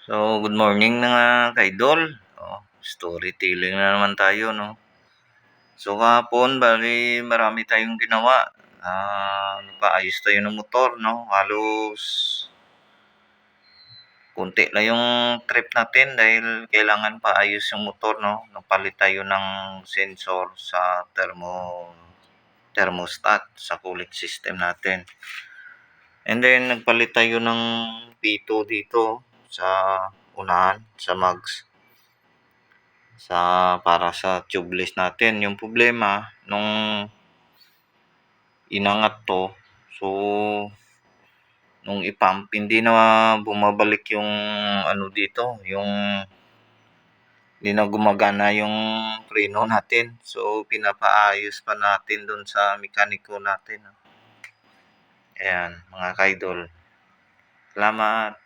So, good morning mga ka-idol. Storytelling na naman tayo, no? So, kahapon, bali, marami tayong ginawa. Nagpaayos tayo ng motor, no? Halos kunti lang yung trip natin dahil kailangan paayos yung motor, no? Nagpalit tayo ng sensor sa thermostat sa cooling system natin. And then, nagpalit tayo ng pito dito sa unahan, sa mags. Para sa tubeless natin. Yung problema nung inangat 'to, so nung i-pump hindi na bumabalik yung ano dito, yung hindi na gumagana yung preno natin. So pinapaayos pa natin dun sa mekaniko natin. Ayan, mga ka-idol. Salamat.